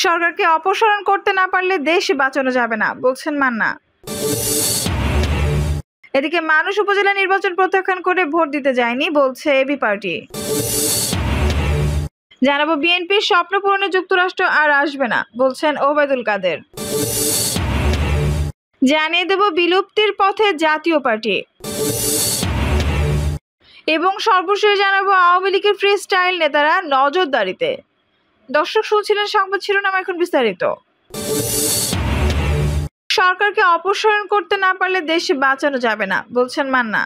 সরকারকে অপসারণ করতে না পারলে দেশ বাঁচানো যাবে না, বলছেন মান্না। এদিকে মানুষ উপজেলা নির্বাচন প্রত্যাখ্যান করে ভোট দিতে যায়নি, বলছে এবি পার্টি। জানাবো বিএনপির স্বপ্ন পূরণে যুক্তরাষ্ট্র আর আসবে না, বলছেন ওবায়দুল কাদের। জানিয়ে দেব বিলুপ্তির পথে জাতীয় পার্টি। এবং সর্বশেষ জানাবো আওয়ামী লীগের ফ্রি স্টাইল নেতারা নজরদারিতে। দর্শক শুনছিলেন সংবাদ শিরোনাম, এখন বিস্তারিত। সরকারকে অপসারণ করতে না পারলে দেশ বাঁচানো যাবে না, বলছেন মান্না।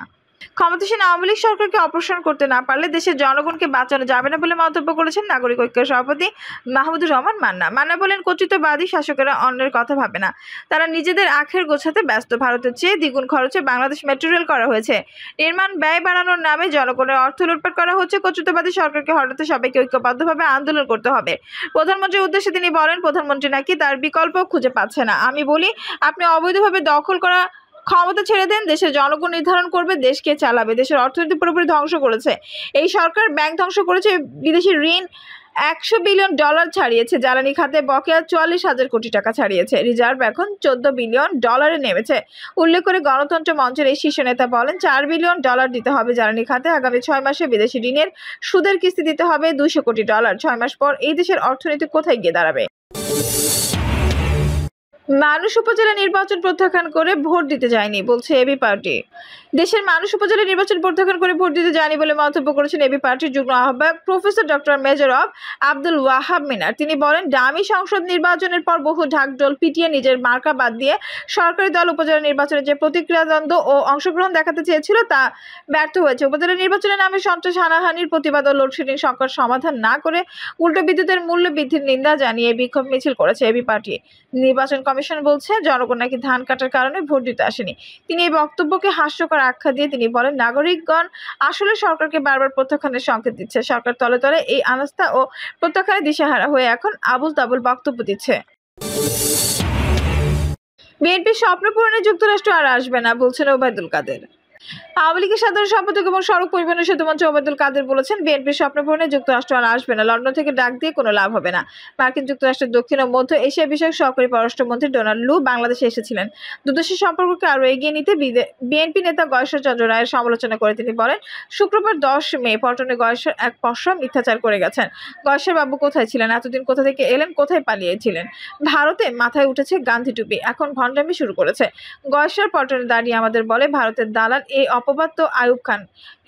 ক্ষমতাসীন আওয়ামী লীগ সরকারকে অপসারণ করতে না পারলে দেশের জনগণকে বাঁচানো যাবে না বলে মন্তব্য করেছেন নাগরিক ঐক্যের সভাপতি মাহমুদুর রহমান মান্না। মান্না বলেন, কর্তৃত্ববাদী শাসকেরা অন্যের কথা ভাবে না, তারা নিজেদের আখের গোছাতে ব্যস্ত। ভারতের চেয়ে দ্বিগুণ খরচে বাংলাদেশ মেট্রো রেল করা হয়েছে। নির্মাণ ব্যয় বাড়ানোর নামে জনগণের অর্থ লুটপাট করা হচ্ছে। কর্তৃত্ববাদী সরকারকে হটাতে সবাইকে ঐক্যবদ্ধভাবে আন্দোলন করতে হবে। প্রধানমন্ত্রীর উদ্দেশ্যে তিনি বলেন, প্রধানমন্ত্রী নাকি তার বিকল্প খুঁজে পাচ্ছে না। আমি বলি, আপনি অবৈধভাবে দখল করা ক্ষমতা ছেড়ে দেন, দেশের জনগণ নির্ধারণ করবে, দেশকে চালাবে। দেশের অর্থনীতি পুরোপুরি ধ্বংস করেছে এই সরকার, ব্যাংক ধ্বংস করেছে, বিদেশি ঋণ $100 বিলিয়ন ছাড়িয়েছে, জ্বালানি খাতে বকেয়া 44,000 কোটি টাকা ছাড়িয়েছে, রিজার্ভ এখন $14 বিলিয়ন নেমেছে। উল্লেখ করে গণতন্ত্র মঞ্চের এই শীর্ষ নেতা বলেন, $4 বিলিয়ন দিতে হবে জ্বালানি খাতে। আগামী 6 মাসে বিদেশি ঋণের সুদের কিস্তি দিতে হবে $200 কোটি। 6 মাস পর এই দেশের অর্থনীতি কোথায় গিয়ে দাঁড়াবে? মানুষ উপজেলা নির্বাচন প্রত্যাখ্যান করে ভোট দিতে যায়নি, বলছে এবি পার্টি। দেশের মানুষ উপজেলা নির্বাচন প্রত্যাখ্যান করে ভোট দিতে যায়নি বলে মন্তব্য করেছেন এবি পার্টির যুগ্ম আহ্বায়ক প্রফেসর ডক্টর মেজর অব আব্দুল ওয়াহাব মিনার। তিনি বলেন, ডামি সংসদ নির্বাচনের পর বহু ঢাকঢোল পিটিয়ে নিজের মার্কা বাদ দিয়ে সরকারি দল উপজেলা নির্বাচনে যে প্রতিক্রিয়াদ্বন্দ্ব ও অংশগ্রহণ দেখাতে চেয়েছিল তা ব্যর্থ হয়েছে। উপজেলা নির্বাচনের নামে সন্ত্রাস, হানাহানির প্রতিবাদ ও লোডশেডিং সংকট সমাধান না করে উল্টো বিদ্যুতের মূল্য বৃদ্ধির নিন্দা জানিয়ে বিক্ষোভ মিছিল করেছে এবি পার্টি। নির্বাচন কমিশন বলছে, জনগণ নাকি ধান কাটার কারণে ভোট দিতে আসেনি। তিনি এই বক্তব্যকে হাস্যকর আখ্যা দিয়ে তিনি বলেন, নাগরিকগণ আসলে সরকারকে বারবার প্রত্যাখ্যানের সংকেত দিচ্ছে। সরকার তলে তলে এই আস্থা ও প্রত্যাখ্যানে দিশেহারা হয়ে এখন আবুল তাবুল বক্তব্য দিচ্ছে। বিএনপির স্বপ্ন পূরণে যুক্তরাষ্ট্র আর আসবে না, বলছেন ওবায়দুল কাদের। আওয়ামী লীগের সাধারণ সম্পাদক এবং সড়ক পরিবহন সেতুমন্ত্রী ওবায়দুল কাদের বলেছেন, বিএনপির স্বপ্ন পূরণে যুক্তরাষ্ট্র আর আসবে না। লন্ডন থেকে ডাক দিয়ে কোনো লাভ হবে না। মার্কিন যুক্তরাষ্ট্রের দক্ষিণ ও মধ্য এশিয়া বিষয়ক সহকারী পররাষ্ট্রমন্ত্রী ডোনাল্ড লু বাংলাদেশে এসেছিলেন। দুদেশের সম্পর্ককে আরও এগিয়ে নিতে বিএনপি নেতা গয়েশ্বর চন্দ্র রায়ের সমালোচনা করে তিনি বলেন, শুক্রবার 10 মে পল্টনে গয়েশ্বর এক পশরা মিথ্যাচার করে গেছেন। গয়েশ্বর বাবু কোথায় ছিলেন? এতদিন কোথা থেকে এলেন? কোথায় পালিয়েছিলেন? ভারতে মাথায় উঠেছে গান্ধী টুপি, এখন ভণ্ডামি শুরু করেছে। গয়েশ্বর পল্টনে দাঁড়িয়ে আমাদের বলে, ভারতের দালাল এই অপবাদ তো আইয়ুব খান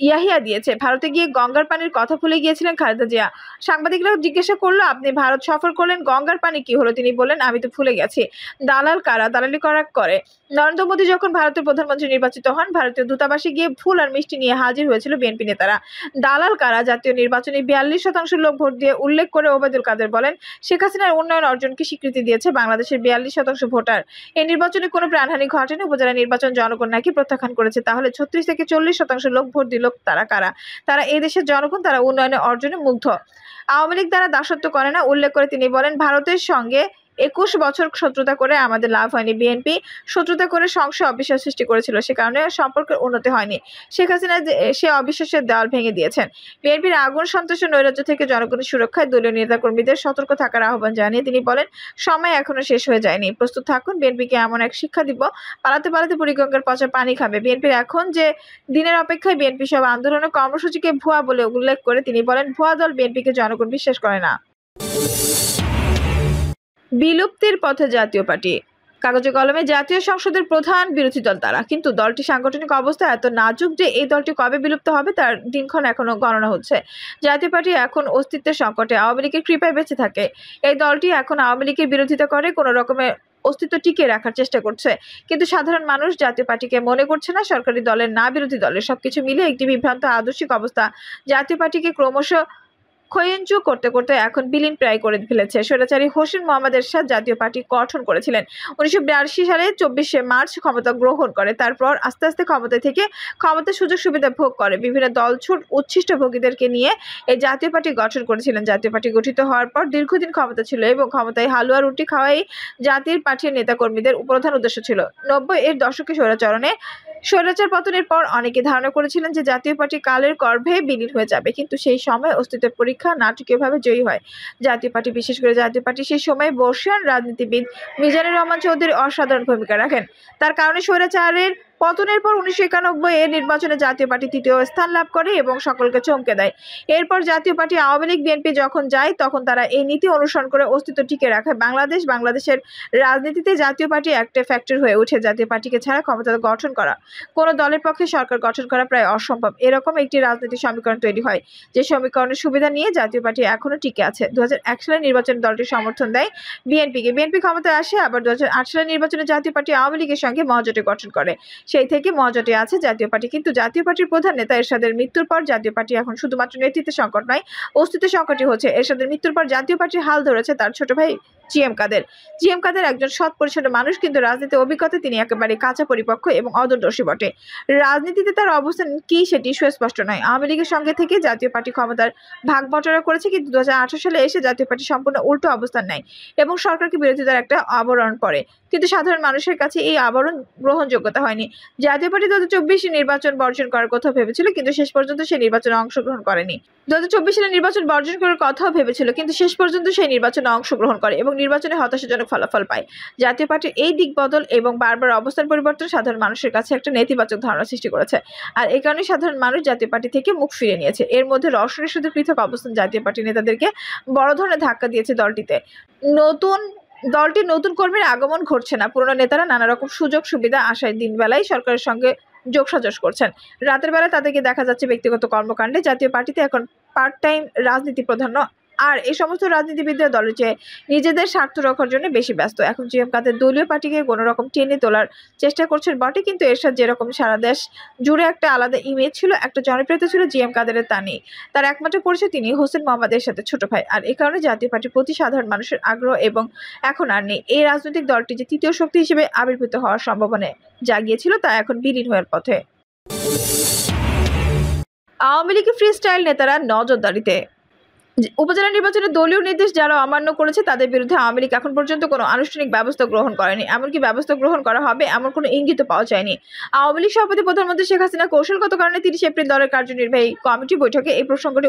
ইয়াহিয়া দিয়েছে। ভারতে গিয়ে গঙ্গার পানির কথা ভুলে গিয়েছিলেন খালেদা জিয়া। সাংবাদিকরা জিজ্ঞাসা করলো, আপনি ভারত সফর করলেন, গঙ্গার পানি কি হলো? তিনি বললেন, আমি তো ভুলে গেছি। দালাল কারা? দালালি করা করে। নরেন্দ্র মোদী যখন ভারতের প্রধানমন্ত্রী নির্বাচিত হন, ভারতীয় দূতাবাসে গিয়ে ফুল আর মিষ্টি নিয়ে হাজির হয়েছিল বিএনপি নেতারা। দালাল কারা? জাতীয় নির্বাচনে 42% লোক ভোট দিয়ে উল্লেখ করে ওবায়দুল কাদের বলেন, শেখ হাসিনার উন্নয়ন অর্জনকে স্বীকৃতি দিয়েছে বাংলাদেশের 42% ভোটার। এই নির্বাচনে কোনো প্রাণহানি ঘটেনি। উপজেলা নির্বাচন জনগণ নাকি প্রত্যাখ্যান করেছে। তাহলে 36 থেকে 40% লোক ভোট দিল, তারা কারা? তারা এই দেশের জনগণ, তারা উন্নয়নের অর্জনে মুগ্ধ। আওয়ামী লীগ দ্বারা দাসত্ব করে না। উল্লেখ করে তিনি বলেন, ভারতের সঙ্গে 21 বছর শত্রুতা করে আমাদের লাভ হয়নি। বিএনপি শত্রুতা করে সংশয় অবিশ্বাস সৃষ্টি করেছিল, সে কারণে সম্পর্কের উন্নতি হয়নি। শেখ হাসিনা সে অবিশ্বাসের দেওয়াল ভেঙে দিয়েছেন। বিএনপির আগুন, সন্ত্রাস ও নৈরাজ্য থেকে জনগণের সুরক্ষায় দলীয় নেতাকর্মীদের সতর্ক থাকার আহ্বান জানিয়ে তিনি বলেন, সময় এখনো শেষ হয়ে যায়নি, প্রস্তুত থাকুন। বিএনপিকে এমন এক শিক্ষা দিব, পালাতে পালাতে বুড়িগঙ্গার পচা পানি খাবে। বিএনপির এখন যে দিনের অপেক্ষায় বিএনপি সব আন্দোলন ও কর্মসূচিকে ভুয়া বলে উল্লেখ করে তিনি বলেন, ভুয়া দল বিএনপিকে জনগণ বিশ্বাস করে না। বিলুপ্তির পথে জাতীয় পার্টি। কাগজে কলমে জাতীয় সংসদের প্রধান বিরোধী দল তারা, কিন্তু দলটি সাংগঠনিক অবস্থা এত নাজুক যে এই দলটি কবে বিলুপ্ত হবে তার দিনক্ষণ এখনো গণনা হচ্ছে। জাতীয় পার্টি এখন অস্তিত্বের সংকটে, আওয়ামী লীগের কৃপায় বেঁচে থাকে। এই দলটি এখন আওয়ামী লীগের বিরোধিতা করে কোনো রকমের অস্তিত্ব টিকিয়ে রাখার চেষ্টা করছে, কিন্তু সাধারণ মানুষ জাতীয় পার্টিকে মনে করছে না সরকারি দলের, না বিরোধী দলের। সবকিছু মিলে একটি বিভ্রান্ত আদর্শিক অবস্থা জাতীয় পার্টিকে ক্রমশ ক্ষয়িঞ্চু করতে করতে এখন বিলীন প্রায় করে ফেলেছে। স্বৈরাচারী হোসেন মোহাম্মদ এরশাদ জাতীয় পার্টি গঠন করেছিলেন 1982 সালে 24শে মার্চ ক্ষমতা গ্রহণ করে। তারপর আস্তে আস্তে ক্ষমতায় থেকে ক্ষমতার সুযোগ সুবিধা ভোগ করে বিভিন্ন দলছুট উচ্ছিষ্ট ভোগীদেরকে নিয়ে এই জাতীয় পার্টি গঠন করেছিলেন। জাতীয় পার্টি গঠিত হওয়ার পর দীর্ঘদিন ক্ষমতা ছিল এবং ক্ষমতায় হালুয়া রুটি খাওয়াই জাতীয় পার্টির নেতাকর্মীদের প্রধান উদ্দেশ্য ছিল। 90-এর দশকে স্বৈরাচারণে স্বৈরাচার পতনের পর অনেকে ধারণা করেছিলেন যে জাতীয় পার্টি কালের গর্ভে বিলীন হয়ে যাবে, কিন্তু সেই সময় অস্তিত্বের পরীক্ষা নাটকীয়ভাবে জয়ী হয় জাতীয় পার্টি। বিশেষ করে জাতীয় পার্টি সেই সময় বর্ষিয়ান রাজনীতিবিদ মিজানুর রহমান চৌধুরী অসাধারণ ভূমিকা রাখেন। তার কারণে স্বৈরাচারের পতনের পর 1991 এর নির্বাচনে জাতীয় পার্টি তৃতীয় স্থান লাভ করে এবং সকলকে চমকে দেয়। এরপর জাতীয় পার্টি, আওয়ামী লীগ, বিএনপি যখন যায় তখন তারা এই নীতি অনুসরণ করে অস্তিত্ব টিকে রাখে। বাংলাদেশের রাজনীতিতে জাতীয় পার্টি একটা ফ্যাক্টর হয়ে ওঠে। জাতীয় পার্টিকে ছাড়া ক্ষমতা গঠন করা, কোনো দলের পক্ষে সরকার গঠন করা প্রায় অসম্ভব। এরকম একটি রাজনৈতিক সমীকরণ তৈরি হয়, যে সমীকরণের সুবিধা নিয়ে জাতীয় পার্টি এখনো টিকে আছে। 2001 সালের নির্বাচনে দলটি সমর্থন দেয় বিএনপিকে। বিএনপি ক্ষমতায় আসে। আবার 2008 সালের নির্বাচনে জাতীয় পার্টি আওয়ামী লীগের সঙ্গে মহাজোট গঠন করে। সেই থেকে মহাজোটে আছে জাতীয় পার্টি। কিন্তু জাতীয় পার্টির প্রধান নেতা এরশাদের মৃত্যুর পর জাতীয় পার্টি এখন শুধুমাত্র নেতৃত্বের সংকট নয়, অস্তিত্ব সংকটই হচ্ছে। এরশাদের মৃত্যুর পর জাতীয় পার্টির হাল ধরেছে তার ছোট ভাই জিএম কাদের। জিএম কাদের একজন সৎ পরিচ্ছন্ন মানুষ, কিন্তু রাজনীতি অভিজ্ঞতা তিনি একেবারে কাঁচা, পরিপক্ক এবং অদূরদর্শী বটে। রাজনীতিতে তার অবস্থান কি সেটি সুস্পষ্ট নয়। আওয়ামী লীগের সঙ্গে থেকে জাতীয় পার্টি ক্ষমতার ভাগ বটরা করেছে, কিন্তু 2018 সালে এসে জাতীয় পার্টি সম্পূর্ণ উল্টো অবস্থান নেয় এবং সরকারকে বিরোধিতার একটা আবরণ পড়ে। কিন্তু সাধারণ মানুষের কাছে এই আবরণ গ্রহণযোগ্যতা হয়নি। জাতীয় পার্টি 2024 নির্বাচন বর্জন করার কথা ভেবেছিল, কিন্তু শেষ পর্যন্ত সেই নির্বাচনে অংশগ্রহণ করেনি। 2024 সালে নির্বাচন বর্জন করার কথাও ভেবেছিল, কিন্তু শেষ পর্যন্ত সেই নির্বাচনে অংশগ্রহণ করে এবং নির্বাচনে হতাশাজনক ফলাফল পায়। জাতীয় পার্টির এই দিক বদল এবং বারবার অবস্থান পরিবর্তন সাধারণ মানুষের কাছে একটা নেতিবাচক ধারণা সৃষ্টি করেছে। আর এই কারণে সাধারণ মানুষ জাতীয় পার্টি থেকে মুখ ফিরিয়ে নিয়েছে। এর মধ্যে রওশনের সাথে পৃথক অবস্থান জাতীয় পার্টি নেতাদেরকে বড় ধরনের ধাক্কা দিয়েছে দলটির নতুন কর্মীর আগমন ঘটছে না। পুরনো নেতারা নানা রকম সুযোগ সুবিধা আশায় দিন বেলায় সরকারের সঙ্গে যোগসাজশ করছেন, রাতের বেলা তাদেরকে দেখা যাচ্ছে ব্যক্তিগত কর্মকাণ্ডে। জাতীয় পার্টিতে এখন পার্ট টাইম রাজনীতি প্রাধান্য, আর এই সমস্ত রাজনীতিবিদরা দলের চেয়ে নিজেদের স্বার্থ রক্ষার জন্য বেশি ব্যস্ত। এখন জিএম কাদের দলীয় পার্টিকে কোনো রকম টেনে তোলার চেষ্টা করছেন বটে, কিন্তু এরশাদ যেরকম সারা দেশ জুড়ে একটা আলাদা ইমেজ ছিল, একটা জনপ্রিয়তা ছিল, জিএম কাদেরের তা নেই। তার একমাত্র পরিচয় তিনি হোসেন মোহাম্মদ এরশাদের ছোট ভাই। আর এই কারণে জাতীয় পার্টির প্রতি সাধারণ মানুষের আগ্রহ এবং এখন আর নেই। এই রাজনৈতিক দলটি যে তৃতীয় শক্তি হিসেবে আবির্ভূত হওয়ার সম্ভাবনা জাগিয়েছিল, তা এখন বিলীন হওয়ার পথে। আওয়ামী লীগের ফ্রি স্টাইল নেতারা নজরদারিতে। উপজেলা নির্বাচনে দলীয় নির্দেশ যারা অমান্য করেছে তাদের বিরুদ্ধে আওয়ামী লীগ এখন পর্যন্ত কোনো আনুষ্ঠানিক ব্যবস্থা গ্রহণ করেনি। এমনকি ব্যবস্থা গ্রহণ করা হবে এমন কোনো ইঙ্গিত পাওয়া যায়নি। আওয়ামী লীগ সভাপতি প্রধানমন্ত্রী শেখ হাসিনা কৌশলগত কারণে 30 এপ্রিল দলের কার্যনির্বাহী কমিটি বৈঠকে এই প্রসঙ্গটি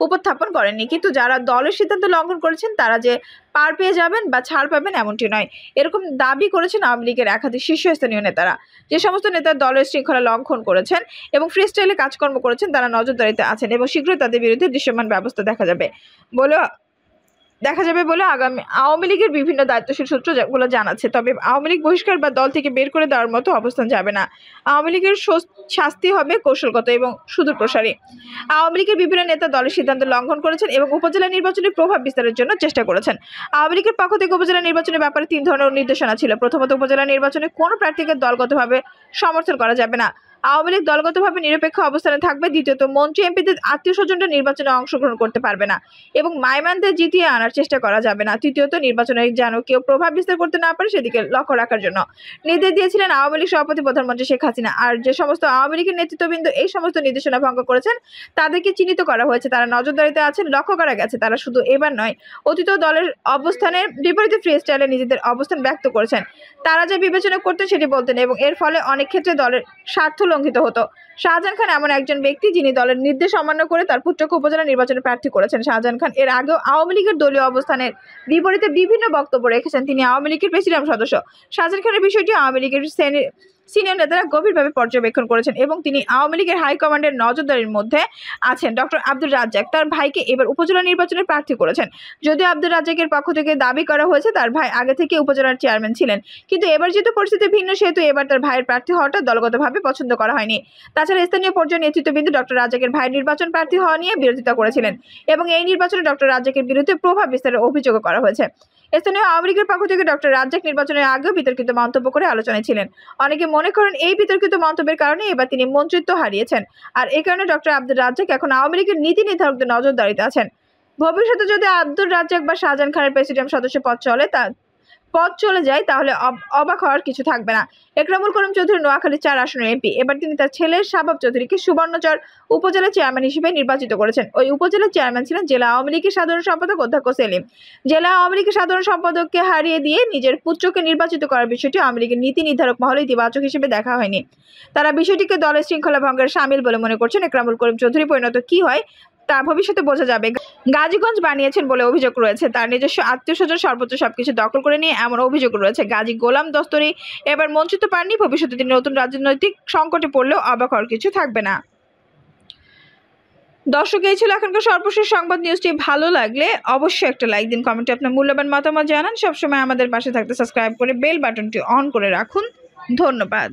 উপস্থাপন করেননি। কিন্তু যারা দলের সিদ্ধান্ত লঙ্ঘন করেছেন তারা যে পার পেয়ে যাবেন বা ছাড় পাবেন এমনটি নয়, এরকম দাবি করেছেন আওয়ামী লীগের একাধিক শীর্ষস্থানীয় নেতারা। যে সমস্ত নেতা দলের শৃঙ্খলা লঙ্ঘন করেছেন এবং ফ্রি স্টাইলে কাজকর্ম করেছেন তারা নজরদারিতে আছেন এবং শীঘ্রই তাদের বিরুদ্ধে দৃশ্যমান ব্যবস্থা দেখা যাবে বলে আওয়ামী লীগের বিভিন্ন দায়িত্বশীল সূত্র যেগুলো জানাচ্ছে। তবে আওয়ামী লীগ বহিষ্কার বা দল থেকে বের করে দেওয়ার মতো অবস্থান যাবে না। আওয়ামী লীগের শাস্তি হবে কৌশলগত এবং সুদূরপ্রসারী। আওয়ামী লীগের বিভিন্ন নেতা দলের সিদ্ধান্ত লঙ্ঘন করেছেন এবং উপজেলা নির্বাচনে প্রভাব বিস্তারের জন্য চেষ্টা করেছেন। আওয়ামী লীগের পক্ষ থেকে উপজেলা নির্বাচনের ব্যাপারে 3 ধরনের নির্দেশনা ছিল। প্রথমত, উপজেলা নির্বাচনে কোনো প্রার্থীকে দলগতভাবে সমর্থন করা যাবে না। আওয়ামী লীগ দলগতভাবে নিরপেক্ষ অবস্থানে থাকবে। দ্বিতীয়ত, মন্ত্রী এমপিদের আত্মীয় স্বজনরা নির্বাচনে অংশগ্রহণ করতে পারবে না এবং মাইমানদের জিতিয়ে আনার চেষ্টা করা যাবে না। তৃতীয়ত, নির্বাচনে যেন কেউ প্রভাব বিস্তার করতে না পারে সেদিকে লক্ষ্য রাখার জন্য নির্দেশ দিয়েছিলেন আওয়ামী লীগ সভাপতি প্রধানমন্ত্রী শেখ হাসিনা। আর যে সমস্ত আওয়ামী লীগের নেতৃত্ববৃন্দ এই সমস্ত নির্দেশনা ভঙ্গ করেছেন তাদেরকে চিহ্নিত করা হয়েছে, তারা নজরদারিতে আছেন, লক্ষ্য করা গেছে। তারা শুধু এবার নয়, অতীত দলের অবস্থানের বিপরীতে ফ্রি স্টাইলে নিজেদের অবস্থান ব্যক্ত করেছেন। তারা যে বিবেচনা করতেন সেটি বলতেন এবং এর ফলে অনেক ক্ষেত্রে দলের স্বার্থ লঙ্ঘিত হতো। শাহজাহান খান এমন একজন ব্যক্তি যিনি দলের নির্দেশ অমান্য করে তার পুত্রকে উপজেলা নির্বাচনে প্রার্থী করেছেন। শাহজাহান খান এর আগেও আওয়ামী লীগের দলীয় অবস্থানের বিপরীতে বিভিন্ন বক্তব্য রেখেছেন। তিনি আওয়ামী লীগের প্রেসিডিয়াম সদস্য। শাহজাহান খানের বিষয়টি আওয়ামী লীগের সিনিয়র নেতারা গভীরভাবে পর্যবেক্ষণ করেছেন এবং তিনি আওয়ামী লীগের হাইকমান্ডের নজরদারির মধ্যে আছেন। ডক্টর আব্দুর রাজ্জাক তার ভাইকে এবার উপজেলা নির্বাচনে প্রার্থী করেছেন। যদিও আব্দুর রাজ্জাকের পক্ষ থেকে দাবি করা হয়েছে তার ভাই আগে থেকে উপজেলার চেয়ারম্যান ছিলেন, কিন্তু এবার যেহেতু পরিস্থিতি ভিন্ন সেহেতু এবার তার ভাইয়ের প্রার্থী হওয়াটা দলগতভাবে পছন্দ করা হয়নি। তাছাড়া স্থানীয় পর্যায়ে নেতৃত্ববৃন্দ ডক্টর রাজ্জাকের ভাইয়ের নির্বাচন প্রার্থী হওয়া নিয়ে বিরোধিতা করেছিলেন এবং এই নির্বাচনে ডক্টর রাজ্জাকের বিরুদ্ধে প্রভাব বিস্তারের অভিযোগ করা হয়েছে। স্থানীয় আওয়ামী লীগের পক্ষ থেকে ডক্টর রাজ্জাক নির্বাচনের আগেও বিতর্কিত মন্তব্য করে আলোচনায় ছিলেন। অনেকে মনে করেন এই বিতর্কিত মন্তব্যের কারণে এবার তিনি মন্ত্রিত্ব হারিয়েছেন, আর এই কারণে ডক্টর আব্দুর রাজ্জাক এখন আওয়ামী লীগের নীতি নির্ধারকদের নজরদারিতে আছেন। ভবিষ্যতে যদি আব্দুর রাজ্জাক বা শাহজাহান খানের প্রেসিডিয়াম সদস্য পদ চলে পদ চলে যায় তাহলে অবাক হওয়ার কিছু থাকবে না। একরামুল করিম চৌধুরী নোয়াখালী 4 আসনের এমপি। এবার তিনি তার ছেলের শাবাব চৌধুরীকে সুবর্ণচর উপজেলা চেয়ারম্যান হিসেবে নির্বাচিত করেছেন। ওই উপজেলার চেয়ারম্যান ছিলেন জেলা আওয়ামী লীগের সাধারণ সম্পাদক অধ্যক্ষ সেলিম। জেলা আওয়ামী লীগের সাধারণ সম্পাদককে হারিয়ে দিয়ে নিজের পুত্রকে নির্বাচিত করার বিষয়টি আওয়ামী লীগের নীতি নির্ধারক মহলে ইতিবাচক হিসেবে দেখা হয়নি। তারা বিষয়টিকে দলের শৃঙ্খলা ভঙ্গের শামিল বলে মনে করছেন। একরামুল করিম চৌধুরী পরিণত কি হয় তা ভবিষ্যতে বোঝা যাবে। গাজীগঞ্জ বানিয়েছেন বলে অভিযোগ রয়েছে। তার নিজস্ব আত্মীয়স্বজন সর্বোচ্চ সবকিছু দখল করে নিয়ে এমন অভিযোগ রয়েছে। গাজী গোলাম দস্তরি এবার মঞ্চিত পাননি। ভবিষ্যতে তিনি নতুন রাজনৈতিক সংকটে পড়লেও অবাক হওয়ার কিছু থাকবে না। দর্শক, এই ছিল এখনকার সর্বশেষ সংবাদ। নিউজটি ভালো লাগলে অবশ্যই একটা লাইক দিন, কমেন্টে আপনার মূল্যবান মতামত জানান। সবসময় আমাদের পাশে থাকতে সাবস্ক্রাইব করে বেল বাটনটি অন করে রাখুন। ধন্যবাদ।